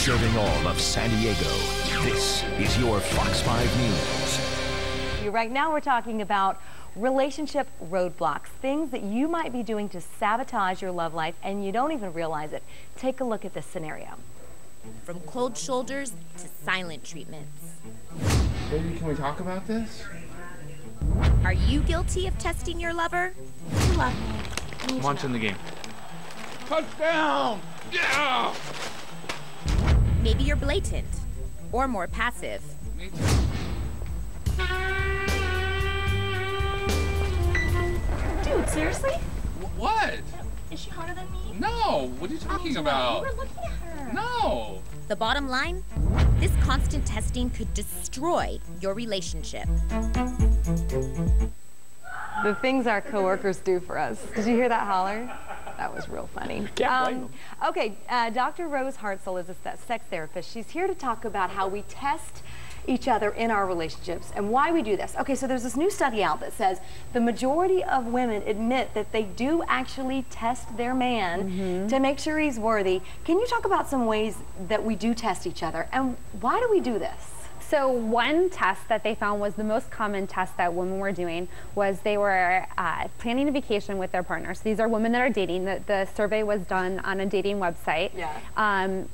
Serving all of San Diego, this is your Fox 5 News. Right now we're talking about relationship roadblocks, things that you might be doing to sabotage your love life and you don't even realize it. Take a look at this scenario. From cold shoulders to silent treatments. Baby, can we talk about this? Are you guilty of testing your lover? You love me. Launching the game. Touchdown! Yeah! Maybe you're blatant or more passive. Me too. Dude, seriously? What? Is she hotter than me? No! What are you talking about? You were looking at her. No! The bottom line? This constant testing could destroy your relationship. The things our coworkers do for us. Did you hear that holler? That was real funny. Okay, Dr. Rose HARTZELL is a sex therapist. She's here to talk about how we test each other in our relationships and why we do this. Okay, so there's this new study out that says the majority of women admit that they do actually test their man to make sure he's worthy. Can you talk about some ways that we do test each other and why do we do this? So one test that they found was the most common test that women were doing was they were planning a vacation with their partner. So these are women that are dating. The survey was done on a dating website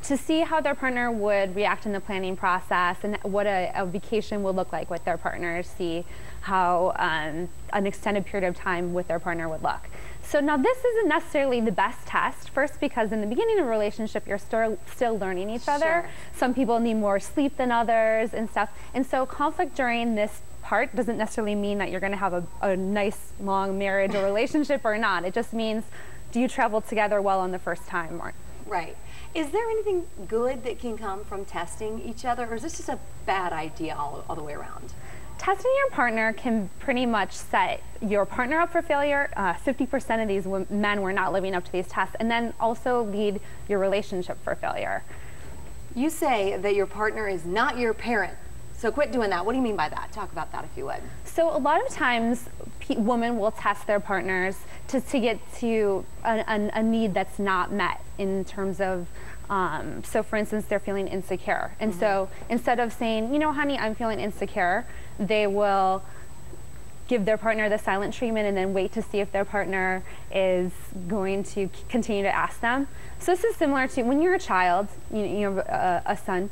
to see how their partner would react in the planning process and what a vacation would look like with their partner, see how an extended period of time with their partner would look. So now this isn't necessarily the best test, first because in the beginning of a relationship you're still learning each other. Some people need more sleep than others and stuff. And so conflict during this part doesn't necessarily mean that you're going to have a nice long marriage or relationship or not. It just means, do you travel together well on the first time? Or Right. Is there anything good that can come from testing each other, or is this just a bad idea all the way around? Testing your partner can pretty much set your partner up for failure. 50% of these men were not living up to these tests, and then also lead your relationship for failure. You say that your partner is not your parent, so quit doing that. What do you mean by that? Talk about that if you would. So a lot of times women will test their partners to get to a need that's not met in terms of so for instance, they're feeling insecure. And so instead of saying, you know, honey, I'm feeling insecure, they will give their partner the silent treatment and then wait to see if their partner is going to continue to ask them. So this is similar to when you're a child, you have a son,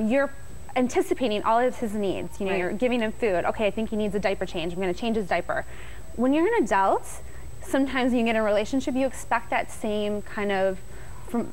you're anticipating all of his needs. You know, you're giving him food. Okay, I think he needs a diaper change. I'm going to change his diaper. When you're an adult, sometimes you get in a relationship, you expect that same kind of from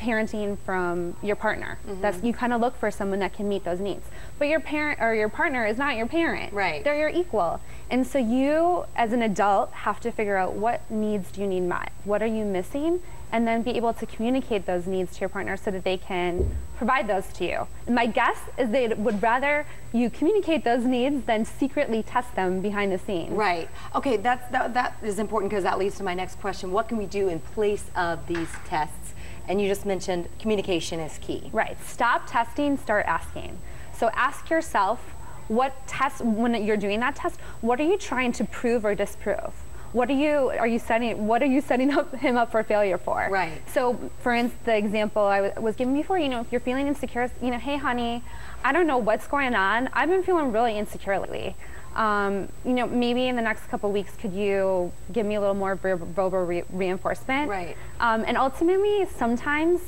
parenting from your partner. That's, you kind of look for someone that can meet those needs. But your parent or your partner is not your parent. Right. They're your equal. And so you, as an adult, have to figure out what needs do you need met? What are you missing? And then be able to communicate those needs to your partner so that they can provide those to you. And my guess is they would rather you communicate those needs than secretly test them behind the scenes. Right. Okay, that is important because that leads to my next question. What can we do in place of these tests? And you just mentioned communication is key. Right. Stop testing, start asking. So ask yourself, what test, when you're doing that test, what are you trying to prove or disprove? What are you setting him up for failure for? Right. So, for instance, the example I was giving before, you know, if you're feeling insecure, you know, hey, honey, I don't know what's going on. I've been feeling really insecure lately. You know, maybe in the next couple of weeks, could you give me a little more verbal reinforcement? Right. And ultimately, sometimes,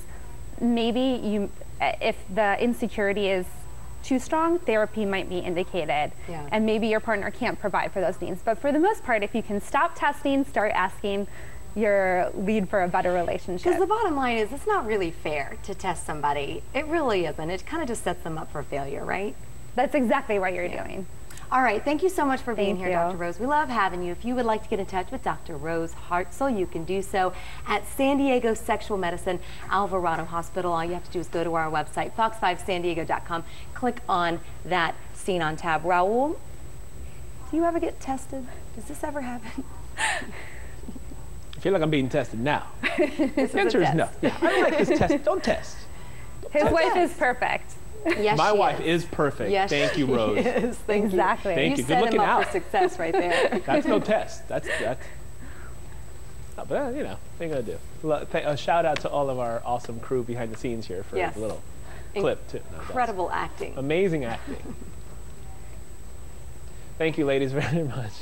maybe if the insecurity is too strong, therapy might be indicated. Yeah. And maybe your partner can't provide for those needs. But for the most part, if you can stop testing, start asking, your lead for a better relationship. Because the bottom line is, it's not really fair to test somebody. It really isn't. It kind of just sets them up for failure, right? That's exactly what you're doing. All right, thank you so much for being here, you. Dr. Rose. We love having you. If you would like to get in touch with Dr. Rose HARTZELL, you can do so at San Diego Sexual Medicine Alvarado Hospital. All you have to do is go to our website, fox5sandiego.com, click on that Seen on tab. Raul, do you ever get tested? Does this ever happen? I feel like I'm being tested now. The answer is no. Yeah, I don't like this test. Don't test. His wife is perfect. Yes, my wife is perfect. Yes, thank you, Rose. Yes, thank exactly. You. Thank you. Set Good looking him up out. for success right there. That's no test. That's Oh, but you know, what are you gonna do? A shout out to all of our awesome crew behind the scenes here for Yes. a little clip too. No, Incredible acting. amazing acting. Thank you, ladies, very much.